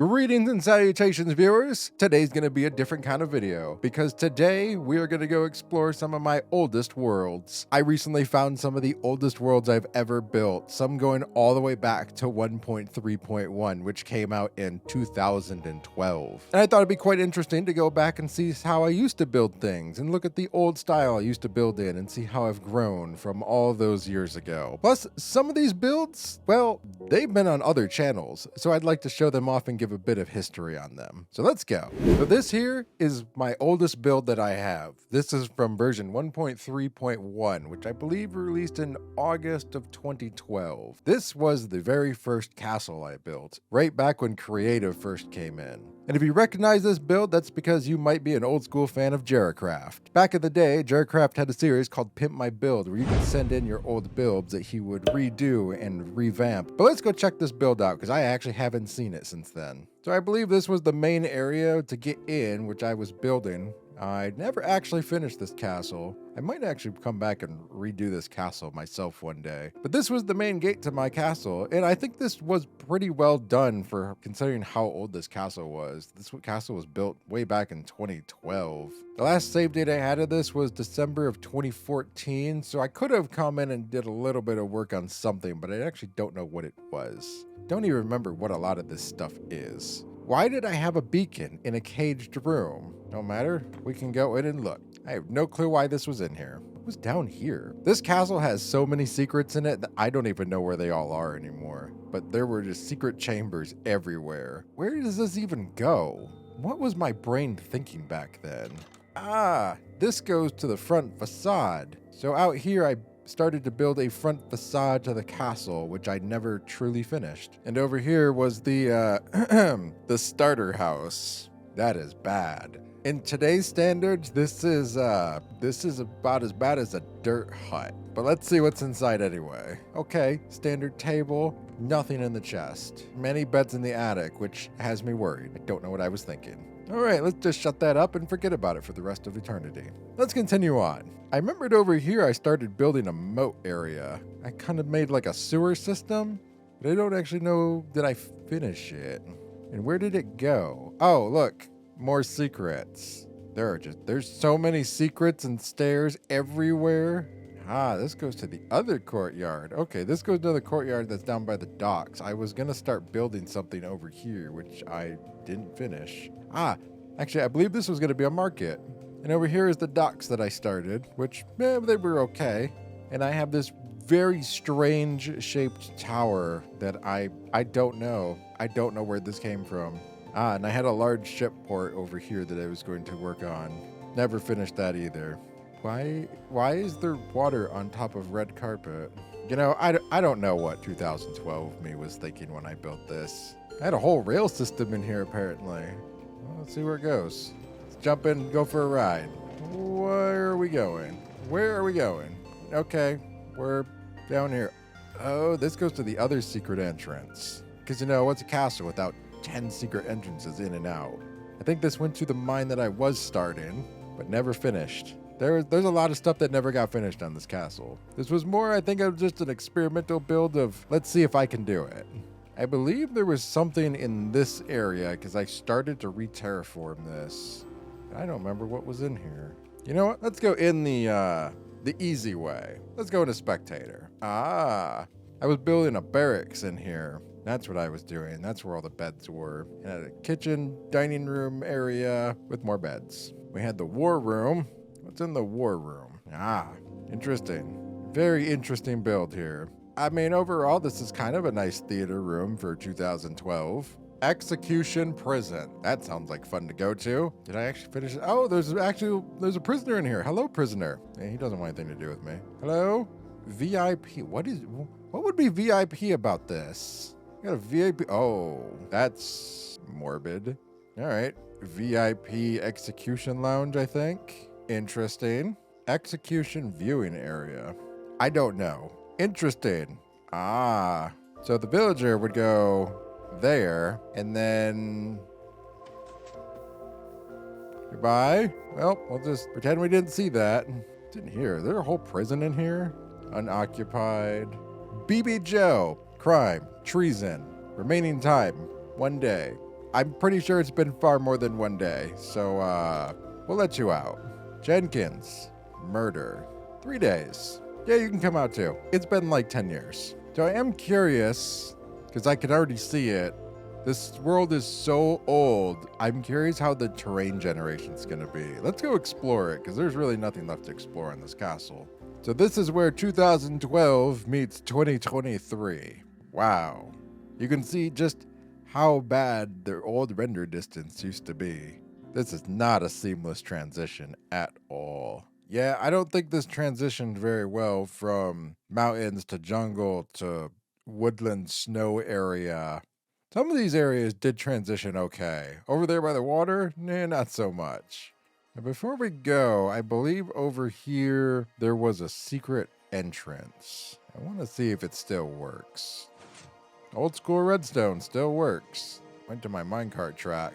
Greetings and salutations, viewers. Today's gonna be a different kind of video because today we are gonna go explore some of my oldest worlds. I recently found some of the oldest worlds I've ever built, some going all the way back to 1.3.1, which came out in 2012. And I thought it'd be quite interesting to go back and see how I used to build things and look at the old style I used to build in and see how I've grown from all those years ago. Plus, some of these builds, well, they've been on other channels, so I'd like to show them off and give a bit of history on them. So let's go. So this here is my oldest build that I have. This is from version 1.3.1, which I believe released in August of 2012. This was the very first castle I built, right back when Creative first came in. And if you recognize this build, that's because you might be an old school fan of Jeracraft. Back in the day, Jeracraft had a series called Pimp My Build, where you could send in your old builds that he would redo and revamp. But let's go check this build out, because I actually haven't seen it since then. So I believe this was the main area to get in, which I was building. I never actually finished this castle. I might actually come back and redo this castle myself one day. But this was the main gate to my castle, and I think this was pretty well done for considering how old this castle was. This castle was built way back in 2012. The last save date I had of this was December of 2014, so I could have come in and did a little bit of work on something, but I actually don't know what it was. Don't even remember what a lot of this stuff is. Why did I have a beacon in a caged room? No matter, we can go in and look. I have no clue why this was in here. What was down here? This castle has so many secrets in it that I don't even know where they all are anymore. But there were just secret chambers everywhere. Where does this even go? What was my brain thinking back then? Ah, this goes to the front facade. So out here I started to build a front facade to the castle, which I never truly finished. And over here was the the starter house. That is bad. In today's standards, this is about as bad as a dirt hut. But let's see what's inside anyway. Okay, standard table, nothing in the chest. Many beds in the attic, which has me worried. I don't know what I was thinking. All right, let's just shut that up and forget about it for the rest of eternity. Let's continue on. I remembered over here I started building a moat area. I kind of made like a sewer system, but I don't actually know did I finish it. And where did it go? Oh, look, more secrets. There's so many secrets and stairs everywhere. Ah, this goes to the other courtyard. Okay, this goes to the courtyard that's down by the docks. I was gonna start building something over here, which I didn't finish. Ah, actually, I believe this was gonna be a market. And over here is the docks that I started, which, they were okay. And I have this very strange shaped tower that I don't know. I don't know where this came from. Ah, and I had a large ship port over here that I was going to work on. Never finished that either. Why is there water on top of red carpet? You know, I don't know what 2012 me was thinking when I built this. I had a whole rail system in here apparently. Well, let's see where it goes. Let's jump in and go for a ride. Where are we going? Where are we going? Okay, we're down here. Oh, this goes to the other secret entrance. Because you know, what's a castle without 10 secret entrances in and out? I think this went to the mine that I was starting, but never finished. There's a lot of stuff that never got finished on this castle. This was more, I think, of just an experimental build of, let's see if I can do it. I believe there was something in this area because I started to re-terraform this. I don't remember what was in here. You know what? Let's go in the easy way. Let's go into spectator. Ah, I was building a barracks in here. That's what I was doing. That's where all the beds were. And had a kitchen, dining room area with more beds. We had the war room. What's in the war room? Ah, interesting. Very interesting build here. I mean, overall, this is kind of a nice theater room for 2012. Execution prison. That sounds like fun to go to. Did I actually finish it? Oh, there's a prisoner in here. Hello, prisoner. Hey, he doesn't want anything to do with me. Hello? VIP. What would be VIP about this? I got a VIP. Oh, that's morbid. All right. VIP execution lounge, I think. Interesting. Execution viewing area. I don't know. Interesting. Ah. So the villager would go there and then goodbye. Well, we'll just pretend we didn't see that. It's in here. Is there a whole prison in here? Unoccupied. BB Joe. Crime. Treason. Remaining time. 1 day. I'm pretty sure it's been far more than 1 day. So, we'll let you out. Jenkins, murder, 3 days. Yeah, you can come out too. It's been like 10 years. So I am curious, because I can already see it. This world is so old. I'm curious how the terrain generation's gonna be. Let's go explore it, because there's really nothing left to explore in this castle. So this is where 2012 meets 2023. Wow. You can see just how bad their old render distance used to be. This is not a seamless transition at all. Yeah, I don't think this transitioned very well from mountains to jungle to woodland snow area. Some of these areas did transition okay. Over there by the water, nah, not so much. Now before we go, I believe over here there was a secret entrance. I want to see if it still works. Old school redstone still works. Went to my minecart track.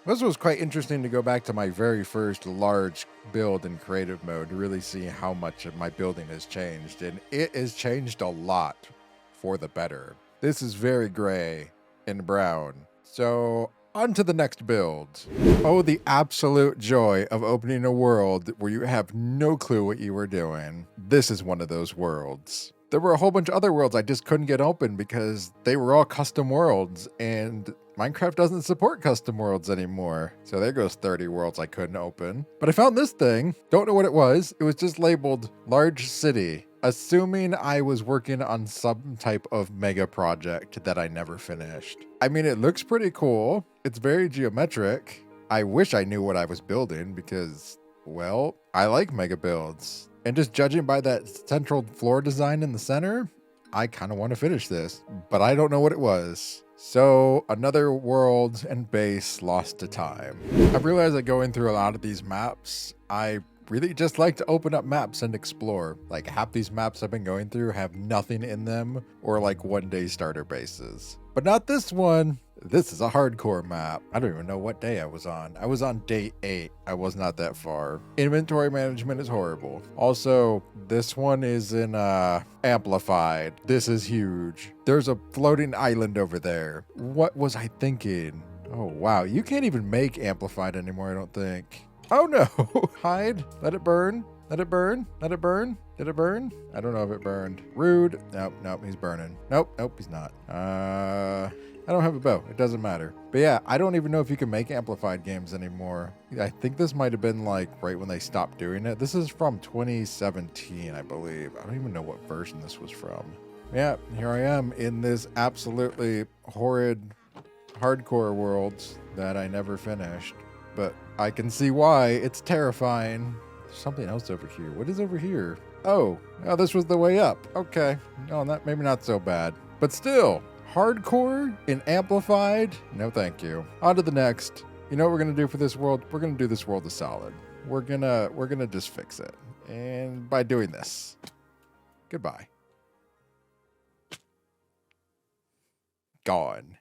This was quite interesting to go back to my very first large build in creative mode to really see how much of my building has changed. And it has changed a lot for the better. This is very gray and brown. So on to the next build. Oh, the absolute joy of opening a world where you have no clue what you were doing. This is one of those worlds. There were a whole bunch of other worlds I just couldn't get open because they were all custom worlds, and Minecraft doesn't support custom worlds anymore. So there goes 30 worlds I couldn't open. But I found this thing. Don't know what it was. It was just labeled Large City, assuming I was working on some type of mega project that I never finished. I mean, it looks pretty cool. It's very geometric. I wish I knew what I was building because, well, I like mega builds. And just judging by that central floor design in the center, I kind of want to finish this, but I don't know what it was. So another world and base lost to time. I've realized that going through a lot of these maps, I really just like to open up maps and explore. Like half these maps I've been going through have nothing in them or like 1 day starter bases. But not this one. This is a hardcore map. I don't even know what day I was on. I was on day 8. I was not that far. Inventory management is horrible. Also, this one is in amplified. This is huge. There's a floating island over there. What was I thinking? Oh, wow. You can't even make amplified anymore, I don't think. Oh no. Hide. Let it burn. Let it burn. Let it burn. Did it burn? I don't know if it burned. Rude. Nope, nope, he's burning. Nope, nope, he's not. I don't have a bow. It doesn't matter. But yeah, I don't even know if you can make amplified games anymore. I think this might have been like right when they stopped doing it. This is from 2017, I believe. I don't even know what version this was from. Yeah, here I am in this absolutely horrid hardcore world that I never finished. But I can see why. It's terrifying. There's something else over here. What is over here? Oh, this was the way up. Okay. No, maybe not so bad. But still, hardcore and amplified? No, thank you. On to the next. You know what we're gonna do for this world? We're gonna do this world a solid. We're gonna just fix it. And by doing this, goodbye. Gone.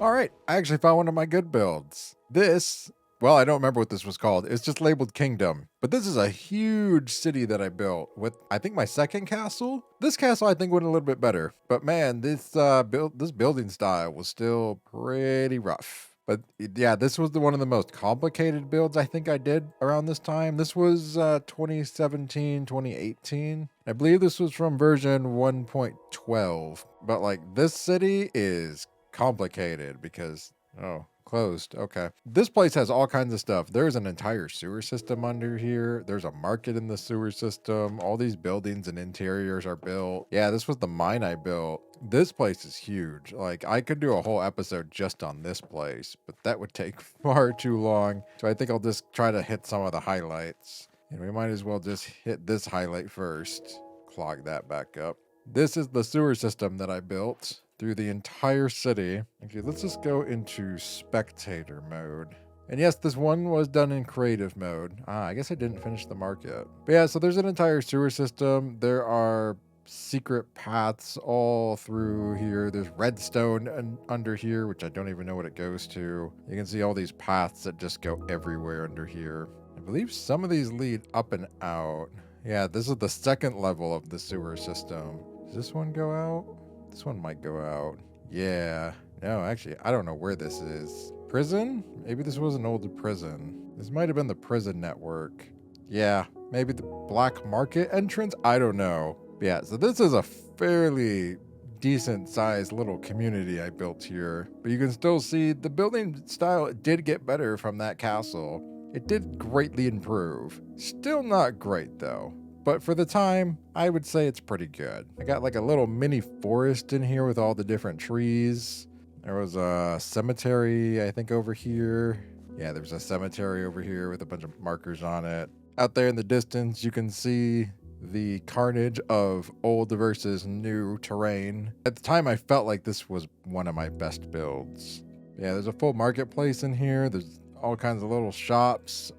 All right, I actually found one of my good builds. This, well, I don't remember what this was called. It's just labeled Kingdom. But this is a huge city that I built with, I think, my second castle. This castle, I think, went a little bit better. But man, this building style was still pretty rough. But yeah, this was one of the most complicated builds I think I did around this time. This was 2017, 2018. I believe this was from version 1.12. But like, this city is complicated because, oh, closed. Okay. This place has all kinds of stuff. There's an entire sewer system under here. There's a market in the sewer system. All these buildings and interiors are built. Yeah, this was the mine I built. This place is huge. Like, I could do a whole episode just on this place, but that would take far too long. So I think I'll just try to hit some of the highlights. And we might as well just hit this highlight first. Clog that back up. This is the sewer system that I built through the entire city. Okay, let's just go into spectator mode. And yes, this one was done in creative mode. I guess I didn't finish the market. But yeah, so there's an entire sewer system. There are secret paths all through here. There's redstone under here, which I don't even know what it goes to. You can see all these paths that just go everywhere under here. I believe some of these lead up and out. Yeah, this is the second level of the sewer system. Does this one go out? This one might go out. Yeah. No, actually, I don't know where this is. Prison? Maybe this was an old prison. This might have been the prison network. Yeah, maybe the black market entrance? I don't know. But yeah, so this is a fairly decent sized little community I built here. But you can still see the building style did get better from that castle. It did greatly improve. Still not great though. But for the time, I would say it's pretty good. I got like a little mini forest in here with all the different trees. There was a cemetery, I think, over here. Yeah, there's a cemetery over here with a bunch of markers on it. Out there in the distance, you can see the carnage of old versus new terrain. At the time, I felt like this was one of my best builds. Yeah, there's a full marketplace in here. There's all kinds of little shops.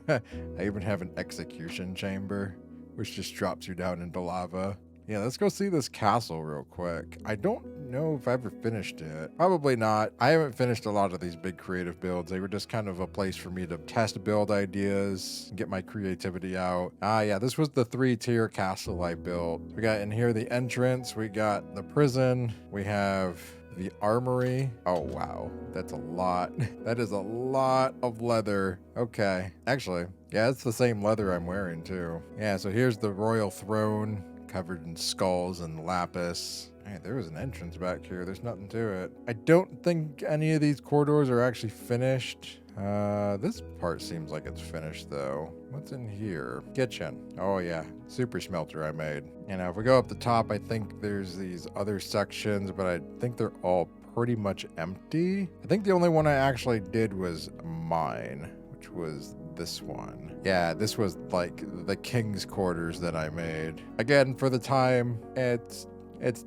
I even have an execution chamber, which just drops you down into lava. Yeah, let's go see this castle real quick. I don't know if I ever finished it. Probably not. I haven't finished a lot of these big creative builds. They were just kind of a place for me to test build ideas, get my creativity out. Yeah, this was the 3-tier castle I built. We got in here the entrance, we got the prison, we have the armory. Oh, wow. That's a lot. That is a lot of leather. Okay. Actually, yeah, it's the same leather I'm wearing too. Yeah, so here's the royal throne covered in skulls and lapis. Hey, there was an entrance back here. There's nothing to it. I don't think any of these corridors are actually finished. This part seems like it's finished though. What's in here? Kitchen. Oh yeah, super smelter I made. You know, if we go up the top, I think there's these other sections, but I think they're all pretty much empty. I think the only one I actually did was mine, which was this one. Yeah, this was like the king's quarters that I made. Again, for the time, it's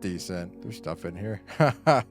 decent. There's stuff in here.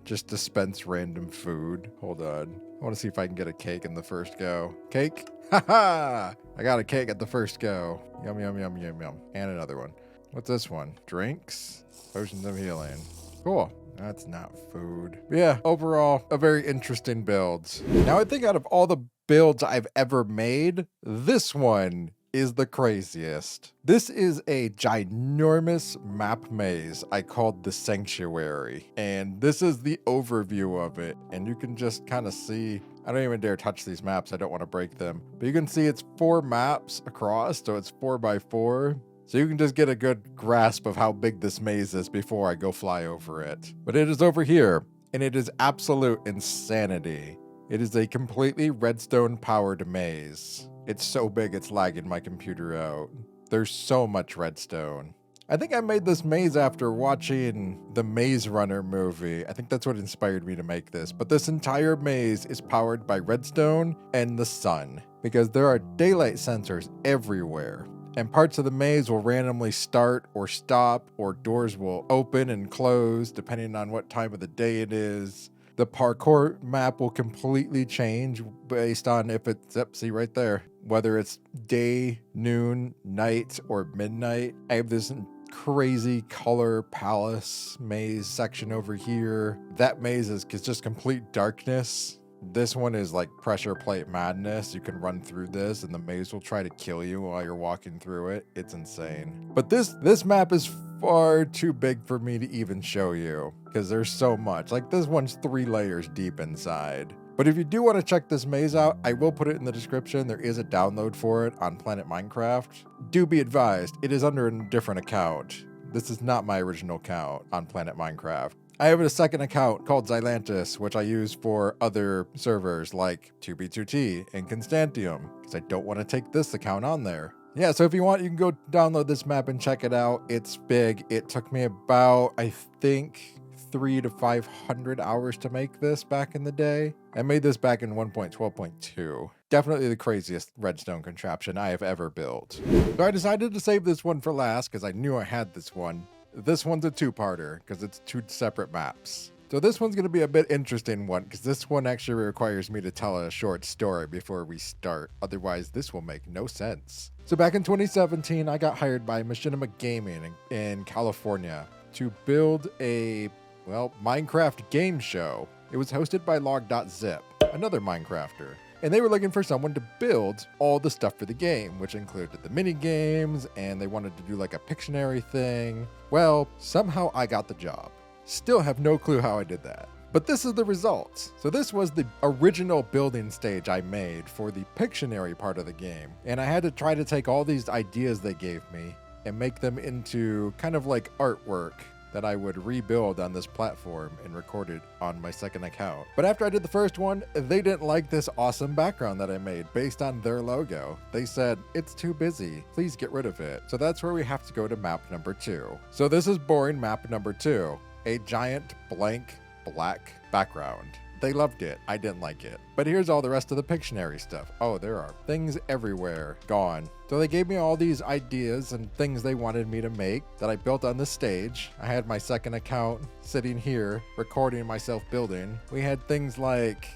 Just dispense random food. Hold on. I want to see if I can get a cake in the first go. Cake? Haha! I got a cake at the first go. Yum, yum, yum, yum, yum. And another one. What's this one? Drinks? Potions of healing. Cool. That's not food. But yeah, overall, a very interesting build. Now, I think out of all the builds I've ever made, this one is the craziest. This is a ginormous map maze I called the Sanctuary. And this is the overview of it. And you can just kind of see, I don't even dare touch these maps. I don't want to break them. But you can see it's 4 maps across. So it's 4x4. So you can just get a good grasp of how big this maze is before I go fly over it. But it is over here, and it is absolute insanity. It is a completely redstone powered maze. It's so big it's lagging my computer out. There's so much redstone. I think I made this maze after watching the Maze Runner movie. I think that's what inspired me to make this. But this entire maze is powered by redstone and the sun, because there are daylight sensors everywhere. And parts of the maze will randomly start or stop, or doors will open and close depending on what time of the day it is. The parkour map will completely change based on if it's, see right there, whether it's day, noon, night, or midnight. I have this crazy color palace maze section over here. That maze is just complete darkness. This one is like pressure plate madness. You can run through this and the maze will try to kill you while you're walking through it. It's insane. But this map is far too big for me to even show you because there's so much. Like this one's 3 layers deep inside. But if you do want to check this maze out, I will put it in the description. There is a download for it on Planet Minecraft. Do be advised, it is under a different account. This is not my original account on Planet Minecraft. I have a second account called Xylantis, which I use for other servers like 2B2T and Constantium, because I don't want to take this account on there. Yeah, so if you want, you can go download this map and check it out. It's big. It took me about, I think, 300 to 500 hours to make this back in the day. I made this back in 1.12.2. Definitely the craziest redstone contraption I have ever built. So I decided to save this one for last because I knew I had this one. This one's a 2-parter because it's 2 separate maps. So this one's going to be a bit interesting one because this one actually requires me to tell a short story before we start. Otherwise, this will make no sense. So back in 2017, I got hired by Machinima Gaming in California to build a, Minecraft game show. It was hosted by log.zip, another Minecrafter. And they were looking for someone to build all the stuff for the game, which included the mini games, and they wanted to do like a Pictionary thing. Well, somehow I got the job. Still have no clue how I did that. But this is the results. So this was the original building stage I made for the Pictionary part of the game. And I had to try to take all these ideas they gave me and make them into kind of like artwork that I would rebuild on this platform and record it on my second account. But after I did the first one, they didn't like this awesome background that I made based on their logo. They said, it's too busy, please get rid of it. So that's where we have to go to map number 2. So this is boring map number 2, a giant blank black background. They loved it. I didn't like it. But here's all the rest of the Pictionary stuff. Oh, there are things everywhere. Gone. So they gave me all these ideas and things they wanted me to make that I built on the stage. I had my second account sitting here, recording myself building. We had things like,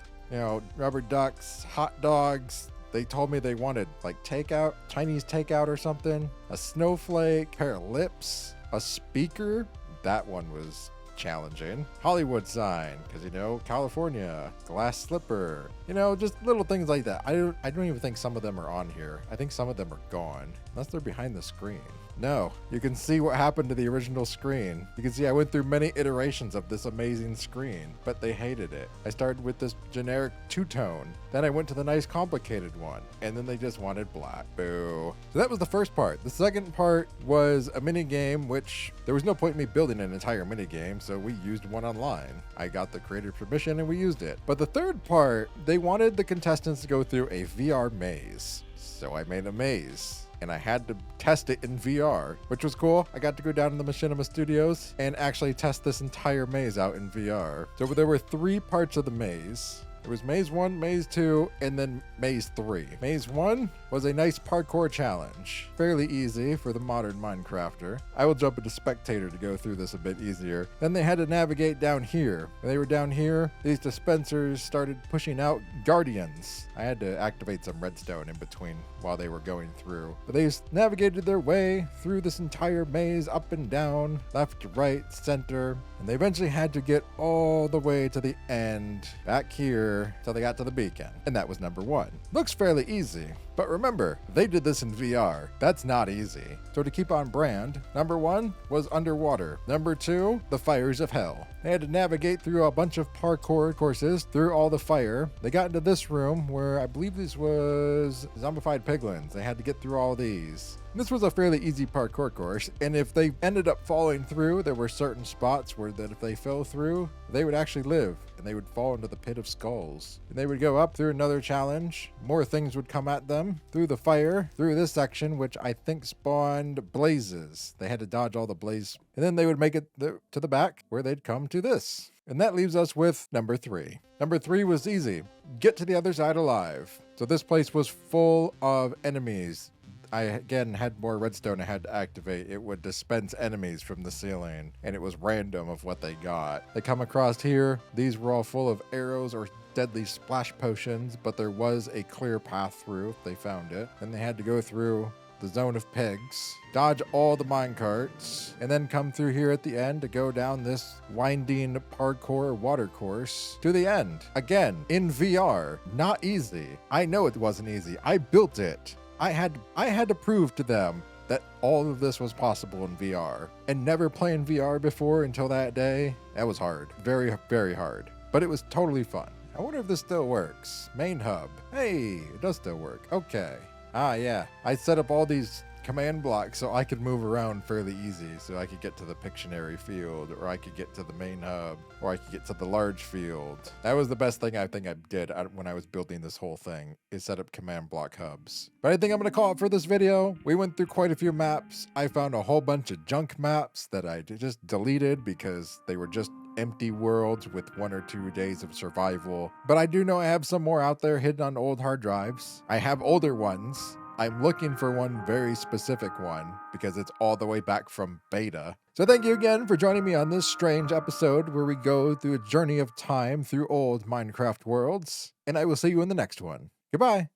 rubber ducks, hot dogs. They told me they wanted like takeout, Chinese takeout or something, a snowflake, pair of lips, a speaker. That one was challenging. Hollywood sign, because California, glass slipper, just little things like that. I don't even think some of them are on here. I think some of them are gone, unless they're behind the screen. No, you can see what happened to the original screen. You can see I went through many iterations of this amazing screen, but they hated it. I started with this generic two-tone, then I went to the nice complicated one, and then they just wanted black. Boo. So that was the first part. The second part was a mini game, which there was no point in me building an entire mini game, so we used one online. I got the creator permission and we used it. But the third part, they wanted the contestants to go through a VR maze. So I made a maze. And I had to test it in VR, which was cool. I got to go down to the Machinima studios and actually test this entire maze out in VR. So there were 3 parts of the maze. There was Maze 1, Maze 2, and then Maze 3. Maze 1 was a nice parkour challenge. Fairly easy for the modern Minecrafter. I will jump into spectator to go through this a bit easier. Then they had to navigate down here. When they were down here, these dispensers started pushing out guardians. I had to activate some redstone in between while they were going through. But they navigated their way through this entire maze, up and down, left, right, center, and they eventually had to get all the way to the end, back here, till they got to the beacon. And that was number 1. Looks fairly easy. But remember, they did this in VR. That's not easy. So to keep on brand, number 1 was underwater. Number 2, the fires of hell. They had to navigate through a bunch of parkour courses through all the fire. They got into this room where I believe this was zombified piglins. They had to get through all these. This was a fairly easy parkour course, and if they ended up falling through, there were certain spots where that if they fell through, they would actually live, and they would fall into the pit of skulls. And they would go up through another challenge. More things would come at them through the fire, through this section, which I think spawned blazes. They had to dodge all the blaze, and then they would make it to the back, where they'd come to this. And that leaves us with number 3. Number 3 was easy. Get to the other side alive. So this place was full of enemies. I, again, had more redstone I had to activate. It would dispense enemies from the ceiling, and it was random of what they got. They come across here. These were all full of arrows or deadly splash potions, but there was a clear path through if they found it. Then they had to go through the zone of pigs, dodge all the minecarts, and then come through here at the end to go down this winding parkour water course to the end. Again, in VR. Not easy. I know it wasn't easy. I built it. I had to prove to them that all of this was possible in VR. And never playing VR before until that day, that was hard. Very, very hard. But it was totally fun. I wonder if this still works. Main hub. Hey, it does still work. Okay. Ah, yeah. I set up all these command blocks so I could move around fairly easy, so I could get to the Pictionary field, or I could get to the main hub, or I could get to the large field. That was the best thing I think I did when I was building this whole thing, is set up command block hubs. But I think I'm going to call it for this video. We went through quite a few maps. I found a whole bunch of junk maps that I just deleted because they were just empty worlds with 1 or 2 days of survival. But I do know I have some more out there hidden on old hard drives. I have older ones. I'm looking for one very specific one because it's all the way back from beta. So thank you again for joining me on this strange episode where we go through a journey of time through old Minecraft worlds. And I will see you in the next one. Goodbye.